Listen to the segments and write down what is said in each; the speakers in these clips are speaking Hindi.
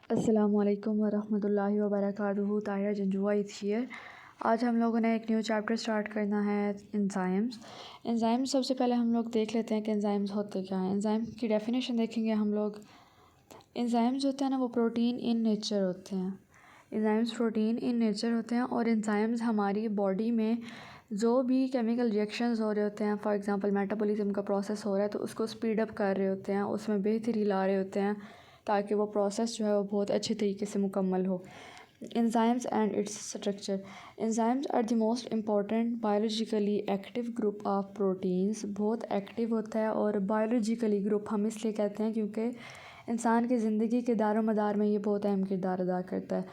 अस्सलामु अलैकुम वरहमतुल्लाहि वबरकातुहू। Tahira Janjua is here. आज हम लोगों ने एक न्यू चैप्टर स्टार्ट करना है, एंजाइम्स। एंजाइम्स सबसे पहले हम लोग देख लेते हैं कि एंजाइम्स होते क्या हैं। एंजाइम की डेफिनेशन देखेंगे हम लोग। एंजाइम्स होते हैं ना, वो प्रोटीन इन नेचर होते हैं। एंजाइम्स प्रोटीन इन नेचर होते हैं और एंजाइम्स हमारी बॉडी में जो भी केमिकल रिएक्शंस हो रहे होते हैं, फॉर एग्जांपल मेटाबॉलिज्म का प्रोसेस हो रहा है तो उसको स्पीड अप कर रहे होते हैं, उसमें बेहतरी ला रहे होते हैं ताकि वो प्रोसेस जो है वो बहुत अच्छे तरीके से मुकम्मल हो। Enzymes and its structure. Enzymes are the most important biologically active group of proteins. बहुत एक्टिव होता है और बायोलॉजिकली ग्रुप हम इसलिए कहते हैं क्योंकि इंसान की ज़िंदगी के दारो मदार में ये बहुत अहम किरदार अदा करता है।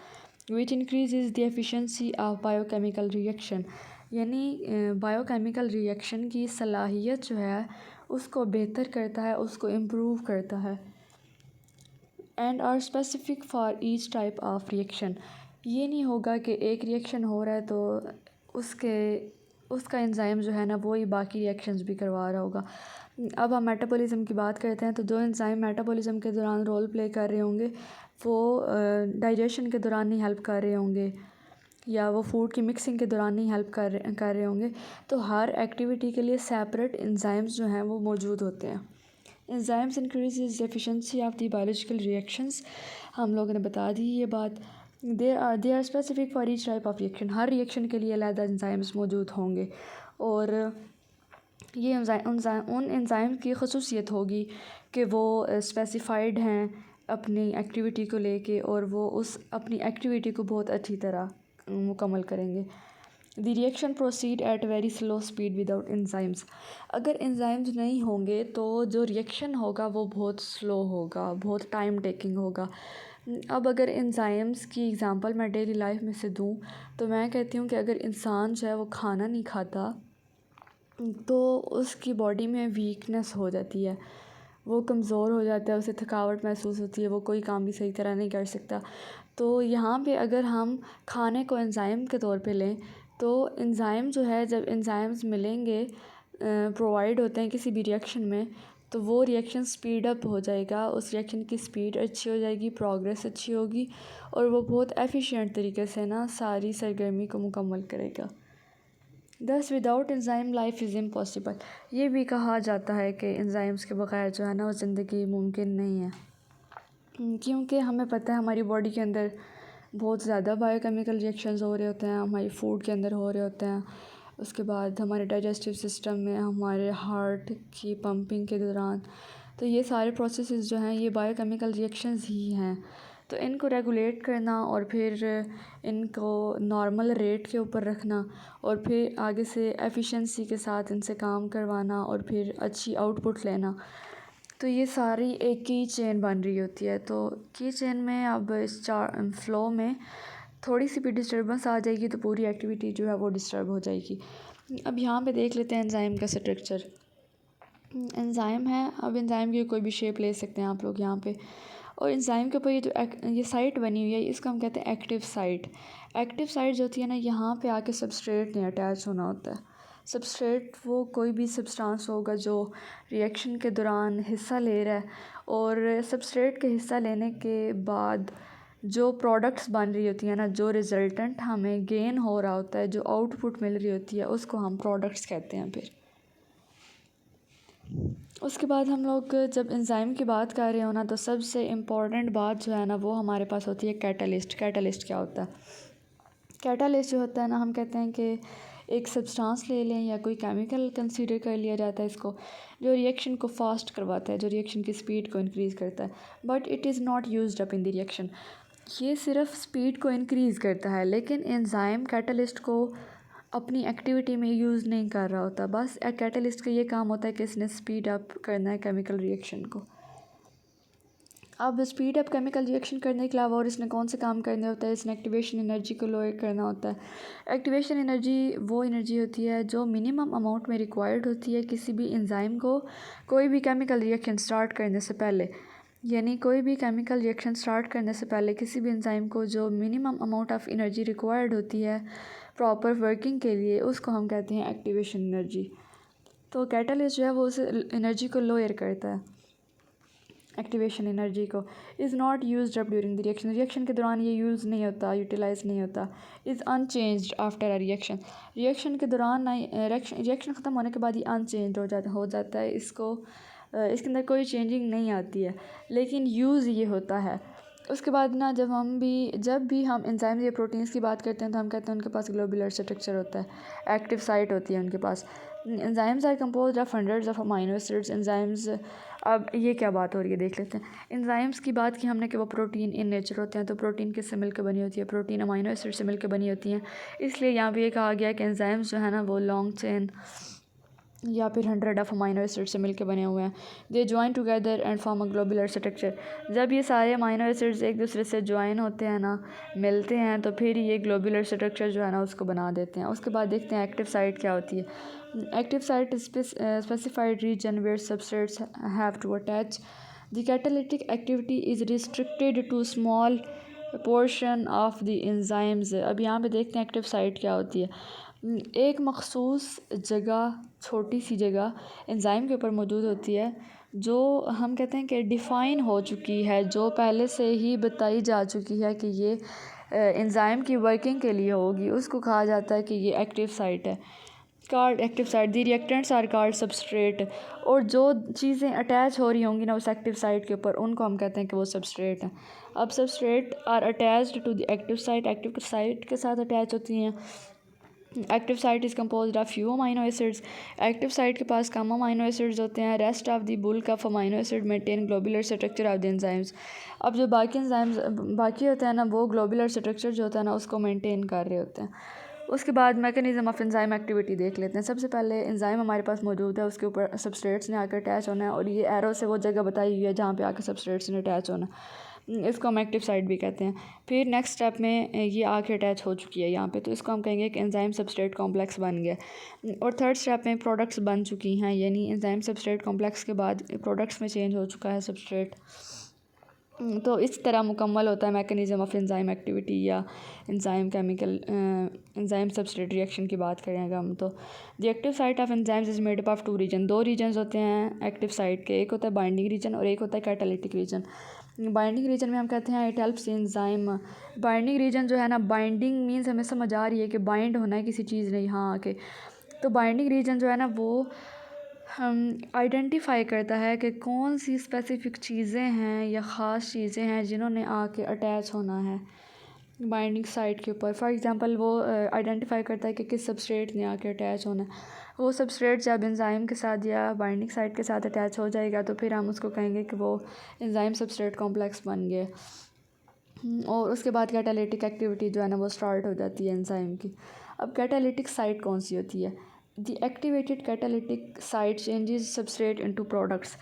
Which increase the efficiency of biochemical reaction, यानी बायोकेमिकल रिएक्शन की सलाहियत जो है उसको बेहतर करता है, उसको इम्प्रूव करता है। And are specific for each type of reaction. ये नहीं होगा कि एक रिएक्शन हो रहा है तो उसका एंजाइम जो है ना वो ही बाकी रिएक्शंस भी करवा रहा होगा। अब हम मेटाबॉलिज्म की बात करते हैं तो जो एंजाइम मेटाबॉलिज्म के दौरान रोल प्ले कर रहे होंगे वो डाइजेशन के दौरान नहीं हेल्प कर रहे होंगे या वो फूड की मिक्सिंग के दौरान नहीं हेल्प कर रहे होंगे। तो हर एक्टिविटी के लिए सेपरेट एंजाइम्स जो हैं वो मौजूद होते हैं। Enzymes increase efficiency of the biological reactions, हम लोगों ने बता दी ये बात। They are specific for each type of reaction, हर रिएक्शन के लिए अलग एंजाइम्स मौजूद होंगे और ये उन एंजाइम की खसूसियत होगी कि वो स्पेसिफाइड हैं अपनी एक्टिविटी को लेके और वो उस अपनी एक्टिविटी को बहुत अच्छी तरह मुकम्मल करेंगे। The reaction proceed at very slow speed without enzymes. अगर एंजाइम्स नहीं होंगे तो जो रिएक्शन होगा वो बहुत स्लो होगा, बहुत टाइम टेकिंग होगा। अब अगर एंजाइम्स की एग्ज़ाम्पल मैं डेली लाइफ में से दूँ तो मैं कहती हूँ कि अगर इंसान जो है वो खाना नहीं खाता तो उसकी बॉडी में वीकनेस हो जाती है, वो कमज़ोर हो जाता है, उसे थकावट महसूस होती है, वो कोई काम भी सही तरह नहीं कर सकता। तो यहाँ पे अगर हम खाने को एंजाइम के तौर पे लें तो एंजाइम जो है, जब एंजाइम्स मिलेंगे प्रोवाइड होते हैं किसी भी रिएक्शन में तो वो रिएक्शन स्पीड अप हो जाएगा, उस रिएक्शन की स्पीड अच्छी हो जाएगी, प्रोग्रेस अच्छी होगी और वो बहुत एफिशिएंट तरीके से ना सारी सरगर्मी को मुकम्मल करेगा। दस without enzyme life is impossible. ये भी कहा जाता है कि एंजाइम्स के बगैर जो है ना वो ज़िंदगी मुमकिन नहीं है, क्योंकि हमें पता है हमारी बॉडी के अंदर बहुत ज़्यादा बायोकेमिकल रिएक्शंस हो रहे होते हैं, हमारी फूड के अंदर हो रहे होते हैं, उसके बाद हमारे डाइजेस्टिव सिस्टम में, हमारे हार्ट की पंपिंग के दौरान। तो ये सारे प्रोसेसेस जो हैं ये बायोकेमिकल रिएक्शंस ही हैं। तो इनको रेगुलेट करना और फिर इनको नॉर्मल रेट के ऊपर रखना और फिर आगे से एफिशिएंसी के साथ इनसे काम करवाना और फिर अच्छी आउटपुट लेना, तो ये सारी एक ही चेन बन रही होती है। तो की चेन में अब इस फ्लो में थोड़ी सी भी डिस्टर्बेंस आ जाएगी तो पूरी एक्टिविटी जो है वो डिस्टर्ब हो जाएगी। अब यहाँ पे देख लेते हैं एंजाइम का स्ट्रक्चर। एंजाइम है, अब एंजाइम की कोई भी शेप ले सकते हैं आप लोग यहाँ पे, और एंजाइम के ऊपर ये जो ये साइट बनी हुई है इसको हम कहते हैं एक्टिव साइट। एक्टिव साइट जो होती है ना, यहाँ पे आके सबस्ट्रेट नहीं अटैच होना होता है। सबस्ट्रेट वो कोई भी सब्सटेंस होगा जो रिएक्शन के दौरान हिस्सा ले रहा है और सबस्ट्रेट के हिस्सा लेने के बाद जो प्रोडक्ट्स बन रही होती हैं ना, जो रिज़ल्टेंट हमें गेन हो रहा होता है, जो आउटपुट मिल रही होती है, उसको हम प्रोडक्ट्स कहते हैं। फिर उसके बाद हम लोग जब एंजाइम की बात कर रहे हो ना तो सबसे इम्पॉर्टेंट बात जो है ना वो हमारे पास होती है कैटलिस्ट। कैटलिस्ट क्या होता है? कैटलिस्ट जो होता है ना, हम कहते हैं कि एक सब्सटेंस ले लें या कोई केमिकल कंसीडर कर लिया जाता है इसको, जो रिएक्शन को फास्ट करवाता है, जो रिएक्शन की स्पीड को इंक्रीज़ करता है, but it is not used up in the reaction. ये सिर्फ स्पीड को इंक्रीज़ करता है, लेकिन एंजाइम कैटलिस्ट को अपनी एक्टिविटी में यूज़ नहीं कर रहा होता। बस कैटलिस्ट का ये काम होता है कि इसने स्पीड अप करना है केमिकल रिएक्शन को। अब स्पीड अप केमिकल रिएक्शन करने के अलावा और इसने कौन से काम करने होता है? इसने एक्टिवेशन एनर्जी को लोअर करना होता है। एक्टिवेशन एनर्जी वो एनर्जी होती है जो मिनिमम अमाउंट में रिक्वायर्ड होती है किसी भी एंजाइम को कोई भी केमिकल रिएक्शन स्टार्ट करने से पहले। यानी कोई भी केमिकल रिएक्शन स्टार्ट करने से पहले किसी भी एंजाइम को जो minimum amount of energy required होती है प्रॉपर वर्किंग के लिए, उसको हम कहते हैं एक्टिवेशन एनर्जी। तो कैटलिस्ट जो है वो उस एनर्जी को लोअर करता है। एक्टिवेशन एनर्जी को, is not use up during the reaction, reaction के दौरान ये यूज़ नहीं होता, यूटिलाइज़ नहीं होता। Is unchanged after a reaction, reaction के दौरान ना रिएक्शन ख़त्म होने के बाद ये अनचेंज हो जाता है, इसको इसके अंदर कोई चेंजिंग नहीं आती है, लेकिन यूज़ ये होता है। उसके बाद ना जब भी हम एंजाइम्स या प्रोटीन्स की बात करते हैं तो हम कहते हैं उनके पास ग्लोबुलर स्ट्रक्चर होता है, एक्टिव साइट होती है उनके पास। Enzymes are composed of hundreds of amino acids enzymes. अब ये क्या बात हो रही है देख लेते हैं। एंजाइम्स की बात की हमने कि वो प्रोटीन इन नेचर होते हैं, तो प्रोटीन किससे मिलकर बनी होती है, प्रोटीन अमाइनो एसिड से मिलकर बनी होती हैं। इसलिए यहाँ पे ये कहा गया कि एंजाइम्स जो है ना वो लॉन्ग चेन या फिर 100 ऑफ अमाइनो एसिड से मिलकर बने हुए हैं। They join together and form a globular structure, जब ये सारे अमाइनो एसिड्स एक दूसरे से ज्वाइन होते हैं ना, मिलते हैं, तो फिर ये ग्लोबुलर स्ट्रक्चर जो है ना उसको बना देते हैं। उसके बाद देखते हैं एक्टिव साइट क्या होती है। Active site specified region where substrates have to attach, the catalytic activity is restricted to small portion of the enzymes. अब यहाँ पे देखते हैं एक्टिव साइट क्या होती है। एक मखसूस जगह, छोटी सी जगह एंजाइम के ऊपर मौजूद होती है, जो हम कहते हैं कि डिफ़ाइन हो चुकी है, जो पहले से ही बताई जा चुकी है कि ये एंजाइम की वर्किंग के लिए होगी, उसको कहा जाता है कि ये एक्टिव साइट है। Called active site, the reactants are called substrate, और जो चीज़ें अटैच हो रही होंगी ना उस एक्टिव साइट के ऊपर, उनको हम कहते हैं कि वो सबस्ट्रेट हैं। अब substrate are attached to the active site, active site के साथ अटैच होती हैं। Active site is compose of few amino acids, active site के पास कम अमाइनो एसिड्स होते हैं। Rest of the bulk of amino acid maintain globular structure of the enzymes. अब जो बाकी एंजाइम्स बाकी होते हैं ना, वो ग्लोबुलर स्ट्रक्चर जो होता है ना उसको मेंटेन कर रहे होते हैं। उसके बाद मैकेनिज्म ऑफ एंजाइम एक्टिविटी देख लेते हैं। सबसे पहले एंजाइम हमारे पास मौजूद है, उसके ऊपर सबस्ट्रेट्स ने आकर अटैच होना है, और ये एरो से वो जगह बताई हुई है जहाँ पे आकर सबस्ट्रेट्स ने अटैच होना, इसको हम एक्टिव साइट भी कहते हैं। फिर नेक्स्ट स्टेप में ये आके अटैच हो चुकी है यहाँ पे, तो इसको हम कहेंगे कि एंजाइम सबस्ट्रेट कॉम्प्लेक्स बन गया। और थर्ड स्टेप में प्रोडक्ट्स बन चुकी हैं, यानी एंजाइम सबस्ट्रेट कॉम्प्लेक्स के बाद प्रोडक्ट्स में चेंज हो चुका है सबस्ट्रेट। तो इस तरह मुकम्मल होता है मैकेनिज़्म ऑफ एंजाइम एक्टिविटी या एंजाइम सबस्ट्रेट रिएक्शन की बात करेंगे हम तो। The active site of enzymes is made up of two region, दो रीजन्स होते हैं एक्टिव साइट के, एक होता है बाइंडिंग रीजन और एक होता है कैटालिटिक रीजन। बाइंडिंग रीजन में हम कहते हैं it helps enzyme. Binding region जो है ना, बाइंडिंग मीन्स हमें समझ आ रही है कि बाइंड होना है किसी चीज़ ने यहाँ आके, तो बाइंडिंग रीजन जो है ना वो हम आइडेंटिफाई करता है कि कौन सी स्पेसिफ़िक चीज़ें हैं या ख़ास चीज़ें हैं जिन्होंने आके अटैच होना है बाइंडिंग साइट के ऊपर। फॉर एग्ज़ाम्पल वो आइडेंटिफाई करता है कि किस सबस्ट्रेट ने आके अटैच होना है। वो सबस्ट्रेट जब एंजाइम के साथ या बाइंडिंग साइट के साथ अटैच हो जाएगा तो फिर हम उसको कहेंगे कि वो एंजाइम सबस्ट्रेट कॉम्प्लेक्स बन गया। और उसके बाद कैटालिटिक एक्टिविटी जो है ना वो स्टार्ट हो जाती है एंजाइम की। अब कैटालिटिक साइट कौन सी होती है? The activated catalytic site changes substrate into products.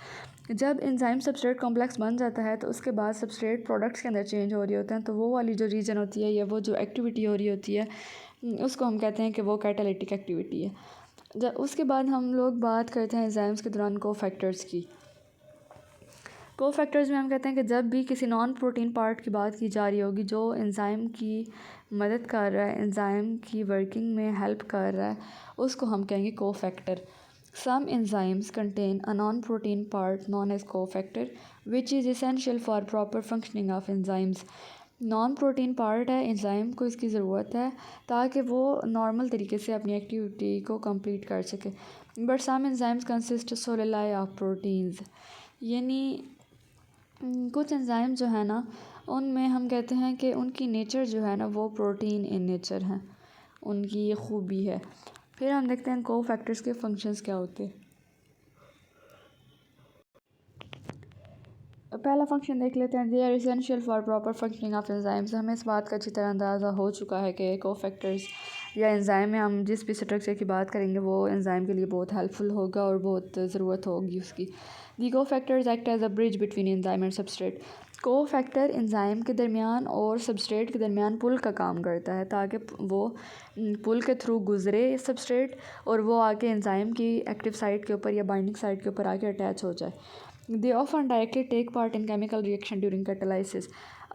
जब एंजाइम सबस्ट्रेट कॉम्प्लेक्स बन जाता है तो उसके बाद सबस्ट्रेट प्रोडक्ट्स के अंदर चेंज हो रही होते हैं, तो वो वाली जो रीजन होती है या वो जो एक्टिविटी हो रही होती है उसको हम कहते हैं कि वो कैटालिटिक एक्टिविटी है। जब उसके बाद हम लोग बात करते हैं एंजाइम्स के दौरान कोफैक्टर्स की। कोफैक्टर्स में हम कहते हैं कि जब भी किसी नॉन प्रोटीन पार्ट की बात की जा रही होगी जो एंजाइम की मदद कर रहा है, एंजाइम की वर्किंग में हेल्प कर रहा है, उसको हम कहेंगे cofactor. Some enzymes contain a non protein part known as cofactor which is essential for proper functioning of enzymes. Non protein part है, एंजाइम को इसकी ज़रूरत है ताकि वो नॉर्मल तरीके से अपनी एक्टिविटी को कंप्लीट कर सके। But some enzymes consist solely of proteins, यानी कुछ एंजाइम जो है ना उनमें हम कहते हैं कि उनकी नेचर जो है ना वो प्रोटीन इन नेचर है, उनकी ये खूबी है। फिर हम देखते हैं कोफैक्टर्स के फंक्शंस क्या होते हैं। पहला फंक्शन देख लेते हैं, they are essential for proper functioning of enzymes. हमें इस बात का अच्छी तरह अंदाज़ा हो चुका है कि कोफैक्टर्स या एंजाइम में हम जिस भी स्ट्रक्चर की बात करेंगे वो एंजाइम के लिए बहुत हेल्पफुल होगा और बहुत ज़रूरत होगी उसकी। The cofactors act as a bridge between enzyme and substrate. Cofactor enzyme के दरमियान और सबस्ट्रेट के दरमियान पुल का काम करता है ताकि वो पुल के थ्रू गुज़रे सबस्ट्रेट और वो आके एंजाइम की एक्टिव साइट के ऊपर या बाइंडिंग साइट के ऊपर आके अटैच हो जाए। They often directly take part in chemical reaction during catalysis.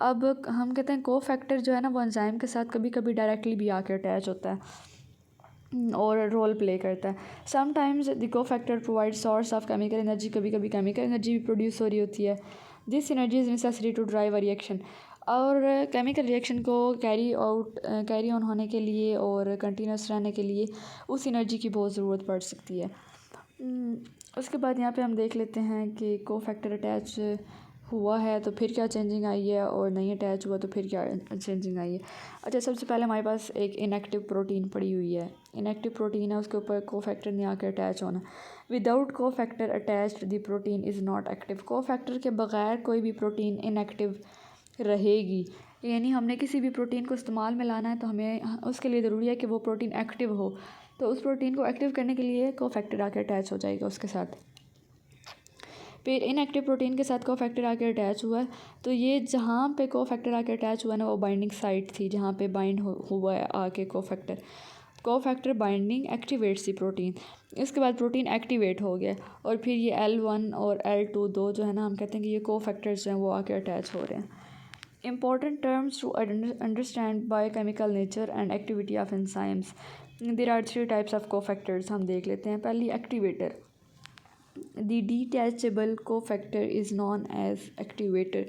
अब हम कहते हैं कोफैक्टर जो है ना वो एंजाइम के साथ कभी कभी डायरेक्टली भी आके अटैच होता है और रोल प्ले करता है। Sometimes the cofactor provide source of chemical energy, कभी कभी केमिकल एनर्जी भी प्रोड्यूस हो रही होती है। This synergy is necessary to drive a reaction. और केमिकल रिएक्शन को कैरी ऑन होने के लिए और कंटिन्यूस रहने के लिए उस एनर्जी की बहुत ज़रूरत पड़ सकती है। उसके बाद यहाँ पे हम देख लेते हैं कि कोफैक्टर अटैच हुआ है तो फिर क्या चेंजिंग आई है, और नहीं अटैच हुआ तो फिर क्या चेंजिंग आई है। अच्छा, सबसे पहले हमारे पास एक इनएक्टिव प्रोटीन पड़ी हुई है। इनएक्टिव प्रोटीन है, उसके ऊपर कोफैक्टर नहीं आकर अटैच होना। Without cofactor attached the protein is not active. Cofactor के बगैर कोई भी प्रोटीन इनएक्टिव रहेगी। यानी हमने किसी भी प्रोटीन को इस्तेमाल में लाना है तो हमें उसके लिए ज़रूरी है कि वो प्रोटीन एक्टिव हो। तो उस प्रोटीन को एक्टिव करने के लिए कोफैक्टर आकर अटैच हो जाएगा उसके साथ। फिर इनएक्टिव प्रोटीन के साथ कोफैक्टर आकर अटैच हुआ है, तो ये जहाँ पे कोफैक्टर आकर अटैच हुआ ना, वो बाइंडिंग साइट थी जहाँ पे बाइंड हुआ है आके कोफैक्टर बाइंडिंग एक्टिवेट्स दी प्रोटीन। इसके बाद प्रोटीन एक्टिवेट हो गया और फिर ये L1 और L2 दो जो है ना, हम कहते हैं कि ये कोफैक्टर्स हैं, वो आके अटैच हो रहे हैं। Important terms to understand biochemical nature and activity of enzymes. There are 3 types of cofactors, हम देख लेते हैं। पहली activator. The detachable cofactor is known as activator.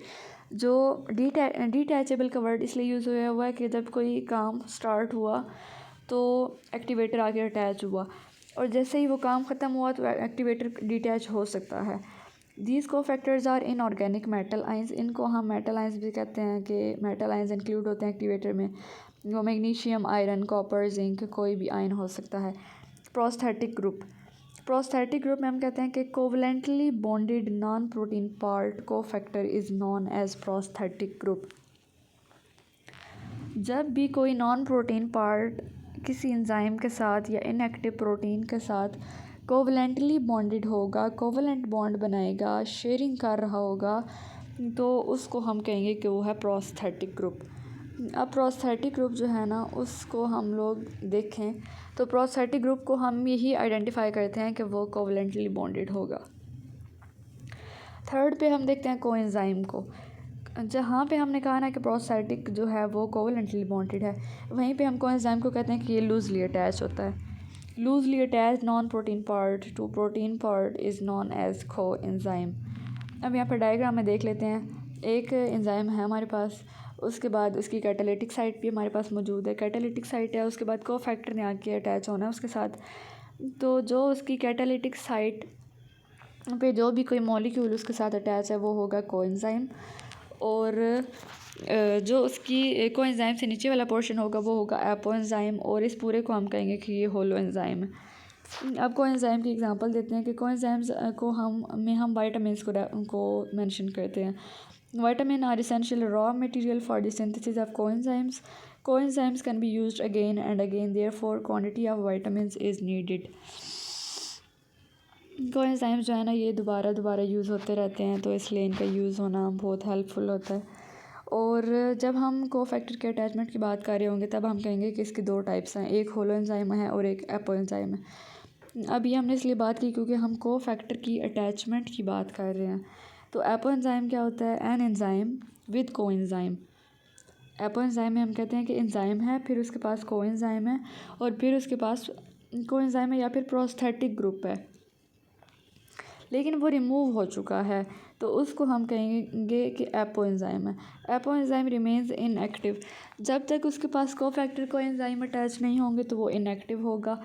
जो detachable का वर्ड इसलिए यूज़ हुआ हुआ है कि जब कोई काम स्टार्ट हुआ तो एक्टिवेटर आके अटैच हुआ, और जैसे ही वो काम ख़त्म हुआ तो एक्टिवेटर डिटैच हो सकता है। These cofactors are inorganic metal ions. इनको हम मेटल आइंस भी कहते हैं कि मेटल आइंस इंक्लूड होते हैं एक्टिवेटर में। वो मैग्नीशियम, आयरन, कॉपर, जिंक, कोई भी आयन हो सकता है। प्रोस्थेटिक ग्रुप में हम कहते हैं कि covalently bonded non protein part cofactor is known as prosthetic group. जब भी कोई नॉन प्रोटीन पार्ट किसी एंजाइम के साथ या इनएक्टिव प्रोटीन के साथ कोवलेंटली बॉन्डेड होगा, कोवलेंट बॉन्ड बनाएगा, शेयरिंग कर रहा होगा, तो उसको हम कहेंगे कि वो है प्रोस्थेटिक ग्रुप। अब प्रोस्थेटिक ग्रुप जो है ना, उसको हम लोग देखें तो प्रोस्थेटिक ग्रुप को हम यही आइडेंटिफाई करते हैं कि वो कोवलेंटली बॉन्डेड होगा। थर्ड पे हम देखते हैं कोएंजाइम को। जहाँ पे हमने कहा ना कि प्रोस्थेटिक जो है वो कोवलेंटली बॉन्डेड है, वहीं पे हम कोएंजाइम को कहते हैं कि ये लूजली अटैच होता है। Loosely attach non protein part to protein part is known as coenzyme. अब यहाँ पर डायग्राम में देख लेते हैं। एक एंजाइम है हमारे पास, उसके बाद उसकी कैटालिटिक साइट भी हमारे पास मौजूद है। कैटालिटिक साइट है, उसके बाद कोफैक्टर ने आके अटैच होना है उसके साथ। तो जो उसकी कैटालिटिक साइट पे जो भी कोई मॉलिक्यूल उसके साथ अटैच है वो होगा कोएंजाइम, और जो उसकी कोएंजाइम से नीचे वाला पोर्शन होगा वो होगा एपोएंजाइम, और इस पूरे को हम कहेंगे कि ये होलो एंजाइम है। अब कोएंजाइम की एग्जांपल देते हैं कि कोएंजाइम्स को हम वाइटामिन्स को मेंशन करते हैं। Vitamin are essential raw material for the synthesis of coenzymes. Coenzymes can be used again and again, therefore quantity of vitamins is needed. Coenzymes जो है ना, ये दोबारा यूज़ होते रहते हैं, तो इसलिए इनका यूज़ होना बहुत हेल्पफुल होता है। और जब हम कोफैक्टर के अटैचमेंट की बात कर रहे होंगे तब हम कहेंगे कि इसकी 2 टाइप्स हैं, एक होलो एंजाइम है और एक एपोएंजाइम है। अब ये हमने इसलिए बात की क्योंकि हम कोफैक्टर की अटैचमेंट की बात कर रहे हैं। तो एपोएंजाइम क्या होता है? An enzyme with coenzyme. Apoenzyme में हम कहते हैं कि एंजाइम है, फिर उसके पास कोएंजाइम है, और फिर उसके पास कोएंजाइम है या फिर प्रोस्थेटिक ग्रुप है, लेकिन वो रिमूव हो चुका है, तो उसको हम कहेंगे कि एपोएंजाइम है। Apoenzyme remains inactive. जब तक उसके पास कोफैक्टर कोएंजाइम अटैच नहीं होंगे तो वो इनएक्टिव होगा।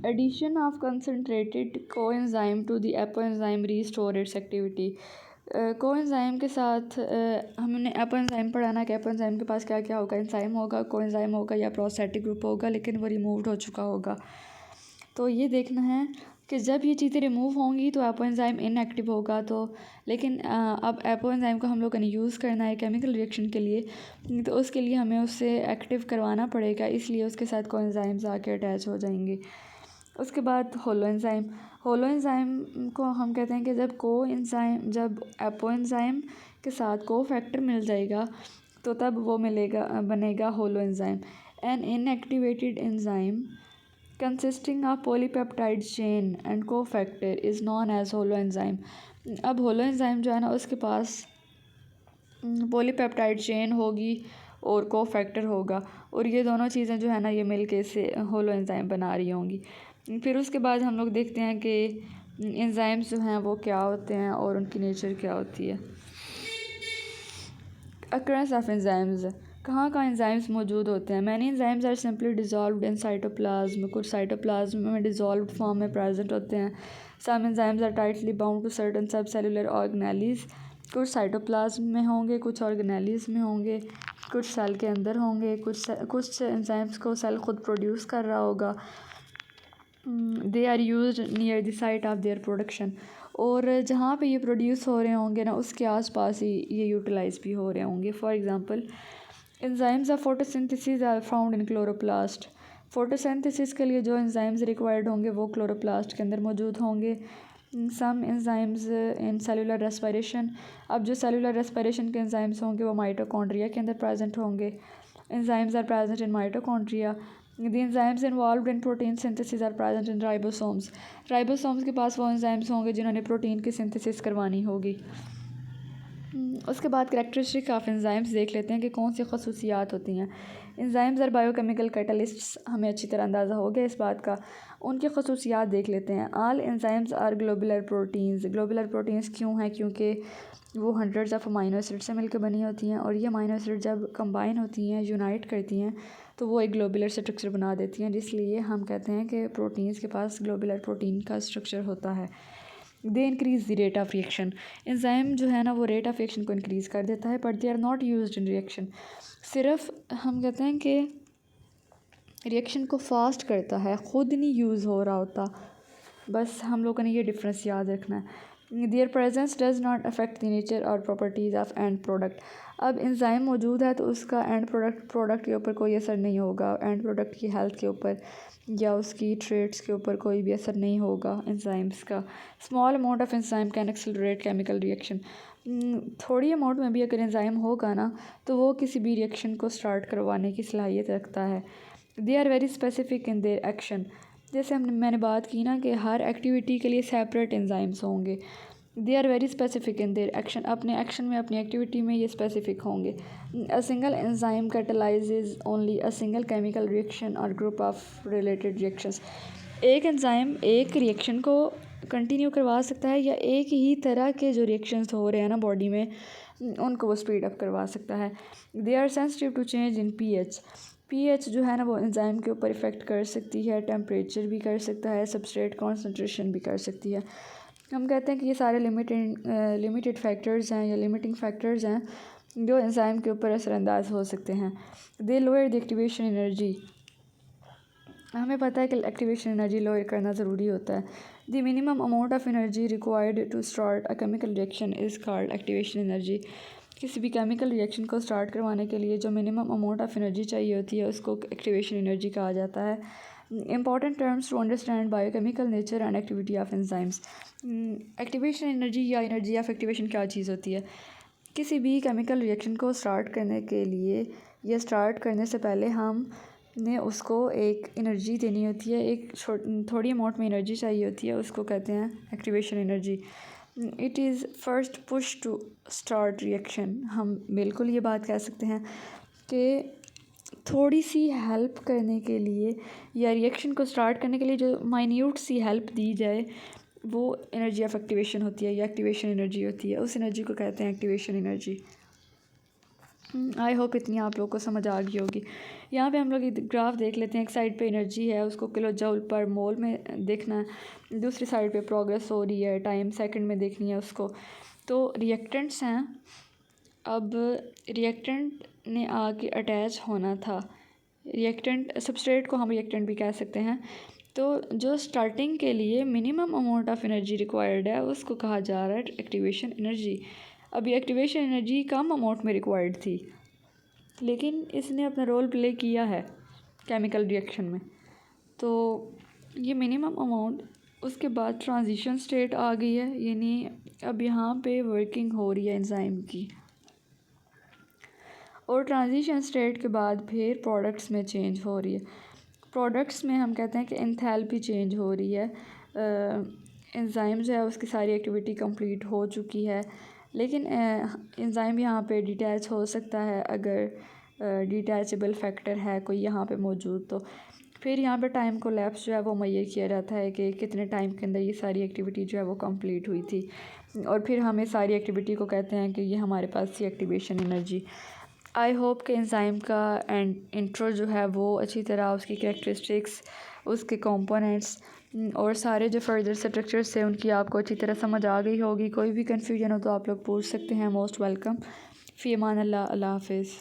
Addition of concentrated coenzyme to the apoenzyme restore its activity. Coenzyme के साथ हमने एपोएंजाइम पढ़ाना कि एपोएंजाइम के पास क्या क्या होगा, एंजाइम होगा, कोएंजाइम होगा या प्रोस्थेटिक ग्रुप होगा, लेकिन वो रिमूव्ड हो चुका होगा। तो ये देखना है कि जब ये चीज़ें रिमूव होंगी तो एपोएंजाइम इनएक्टिव होगा। तो लेकिन अब एपोएंजाइम को हम लोगों ने यूज़ करना है केमिकल रिएक्शन के लिए, तो उसके लिए हमें उससे एक्टिव करवाना पड़ेगा, इसलिए उसके साथ कोएंजाइम्स आके अटैच हो जाएंगे। उसके बाद होलो एंजाइम को हम कहते हैं कि जब एपोएंजाइम के साथ कोफैक्टर मिल जाएगा तो तब वो बनेगा holoenzyme. An inactivated enzyme consisting of polypeptide chain and cofactor is known as holoenzyme. अब होलो एंजाइम जो है ना, उसके पास पॉलीपेप्टाइड चेन होगी और कोफैक्टर होगा, और ये दोनों चीज़ें जो है ना, ये मिलके इसे होलो एंजाइम बना रही होंगी। फिर उसके बाद हम लोग देखते हैं कि एंजाइम्स जो हैं वो क्या होते हैं और उनकी नेचर क्या होती है। अक्ररेंस ऑफ एंजाइम्स, कहाँ कहाँ एंजाइम्स मौजूद होते हैं। Many enzymes are simply dissolved in cytoplasm, कुछ साइटोप्लाज्म में डिजॉल्व्ड फॉर्म में प्रेजेंट होते हैं। Some enzymes are tightly bound to certain sub cellular organelles, कुछ साइटोप्लाज्म में होंगे, कुछ ऑर्गेनेलीज में होंगे, कुछ सेल के अंदर होंगे, कुछ एंजाइम्स को सेल खुद प्रोड्यूस कर रहा होगा। They are use near the site of their production, और जहाँ पे ये प्रोड्यूस हो रहे होंगे ना उसके आसपास ही ये यूटिलाइज भी हो रहे होंगे। For example enzymes of photosynthesis are found in chloroplast, photosynthesis के लिए जो एंजाइम्स रिक्वायर्ड होंगे वो क्लोरोप्लास्ट के अंदर मौजूद होंगे। Some enzymes in cellular respiration, अब जो सेलुलर रेस्पिरेशन के एंजाइम्स होंगे वो माइटोकॉन्ड्रिया के अंदर प्रेजेंट होंगे। Enzymes are present in mitochondria. The enzymes involved in protein synthesis are present in ribosomes, ribosomes के पास वो एंजाइम्स होंगे जिन्होंने प्रोटीन की सिंथेसिस करवानी होगी। उसके बाद करैक्टरिस्टिक ऑफ एंजाइम्स देख लेते हैं कि कौन सी खसूसियात होती हैं। एंजाइम्स आर बायोकेमिकल कैटलिस्ट्स, हमें अच्छी तरह अंदाज़ा हो गया इस बात का। उनकी खसूसियात देख लेते हैं। All enzymes are globular proteins, globular proteins क्यों हैं, क्योंकि वो हंड्रेड्स ऑफ अमाइनो एसिड से मिलकर बनी होती हैं, और ये अमाइनो एसिड जब कंबाइन होती हैं, यूनाइट करती हैं, तो वो एक ग्लोबुलर स्ट्रक्चर बना देती हैं, जिसलिए हम कहते हैं कि प्रोटीन्स के पास ग्लोबुलर प्रोटीन का स्ट्रक्चर होता है। They increase the rate of reaction, enzyme जो है ना वो रेट ऑफ रिएक्शन को इंक्रीज़ कर देता है, but they are not used in reaction. सिर्फ हम कहते हैं कि रिएक्शन को फास्ट करता है, ख़ुद नहीं यूज़ हो रहा होता। बस हम लोगों ने ये डिफरेंस याद रखना है। There presence does not affect the nature और प्रॉपर्टीज़ ऑफ एंड प्रोडक्ट, अब एंजाइम मौजूद है तो उसका एंड प्रोडक्ट के ऊपर कोई असर नहीं होगा, एंड प्रोडक्ट की हेल्थ के ऊपर या उसकी ट्रेड्स के ऊपर कोई भी असर नहीं होगा एंजाइम्स का। Small amount of enzyme can accelerate chemical reaction, थोड़ी अमाउंट में भी अगर एंजाइम होगा ना तो वो किसी भी रिएक्शन को स्टार्ट करवाने की सलाहियत रखता है। They are very specific in their action, जैसे मैंने बात की ना कि हर एक्टिविटी के लिए सेपरेट एंजाइम्स होंगे। They are very specific in their action, अपने एक्शन में अपनी एक्टिविटी में ये स्पेसिफिक होंगे। A single enzyme catalyses only a single chemical reaction और ग्रुप ऑफ रिलेटेड रिएक्शंस, एक एंजाइम एक रिएक्शन को कंटिन्यू करवा सकता है या एक ही तरह के जो रिएक्शंस हो रहे हैं ना बॉडी में उनको वो स्पीड अप करवा सकता है। They are sensitive to change in pH जो है ना वो एंजाइम के ऊपर इफ़ेक्ट कर सकती है, टेम्परेचर भी कर सकता है, सबस्ट्रेट कॉन्सेंट्रेशन भी कर सकती है। हम कहते हैं कि ये सारे लिमिटेड फैक्टर्स हैं या लिमिटिंग फैक्टर्स हैं जो एंजाइम के ऊपर असरअंदाज हो सकते हैं। दे लोअर द एक्टिवेशन एनर्जी, हमें पता है कि एक्टिवेशन एनर्जी लोअर करना ज़रूरी होता है। The minimum amount of energy required to start a chemical reaction is called activation energy, किसी भी केमिकल रिएक्शन को स्टार्ट करवाने के लिए जो मिनिमम अमाउंट ऑफ एनर्जी चाहिए होती है उसको एक्टिवेशन एनर्जी कहा जाता है। Important terms to understand biochemical nature and activity of enzymes, activation energy या एनर्जी ऑफ एक्टिवेशन क्या चीज़ होती है। किसी भी केमिकल रिएक्शन को स्टार्ट करने के लिए या स्टार्ट करने से पहले हम ने उसको एक एनर्जी देनी होती है, एक थोड़ी अमाउंट में एनर्जी चाहिए होती है, उसको कहते हैं activation energy. It is first push to start reaction, हम बिल्कुल ये बात कह सकते हैं कि थोड़ी सी हेल्प करने के लिए या रिएक्शन को स्टार्ट करने के लिए जो माइन्यूट सी हेल्प दी जाए वो एनर्जी ऑफ एक्टिवेशन होती है या एक्टिवेशन एनर्जी होती है, उस एनर्जी को कहते हैं एक्टिवेशन एनर्जी। आई होप इतनी आप लोग को समझ आ गई होगी। यहाँ पे हम लोग एक ग्राफ देख लेते हैं, एक साइड पे एनर्जी है उसको किलो जूल पर मोल में देखना है, दूसरी साइड पे प्रोग्रेस हो रही है टाइम सेकंड में देखनी है उसको। तो रिएक्टेंट्स हैं, अब रिएक्टेंट ने आके अटैच होना था, रिएक्टेंट सबस्ट्रेट को हम रिएक्टेंट भी कह सकते हैं। तो जो स्टार्टिंग के लिए minimum amount of energy required है उसको कहा जा रहा है एक्टिवेशन एनर्जी। अभी एक्टिवेशन एनर्जी कम अमाउंट में रिक्वायर्ड थी लेकिन इसने अपना रोल प्ले किया है केमिकल रिएक्शन में, तो ये मिनिमम अमाउंट। उसके बाद ट्रांजिशन स्टेट आ गई है, यानी अब यहाँ पे वर्किंग हो रही है एंजाइम की, और ट्रांजिशन स्टेट के बाद फिर प्रोडक्ट्स में चेंज हो रही है। प्रोडक्ट्स में हम कहते हैं कि एंथैल्पी चेंज हो रही है, एंजाइम जो है उसकी सारी एक्टिविटी कंप्लीट हो चुकी है, लेकिन एंजाइम यहाँ पे डिटैच हो सकता है अगर डिटैचेबल फैक्टर है कोई यहाँ पे मौजूद। तो फिर यहाँ पे टाइम को लैप्स जो है वो मुहैया किया जाता है कि कितने टाइम के अंदर ये सारी एक्टिविटी जो है वो कंप्लीट हुई थी, और फिर हम इस सारी एक्टिविटी को कहते हैं कि ये हमारे पास थी एक्टिवेशन एनर्जी। आई होप कि एंजाइम का इंट्रो जो है वो अच्छी तरह उसकी कैरेक्टरिस्टिक्स, उसके कंपोनेंट्स और सारे जो फर्दर स्ट्रक्चर्स हैं उनकी आपको अच्छी तरह समझ आ गई होगी। कोई भी कन्फ्यूजन हो तो आप लोग पूछ सकते हैं। Most welcome. फ़ी अमान अल्लाह। अल्लाह हाफिज़।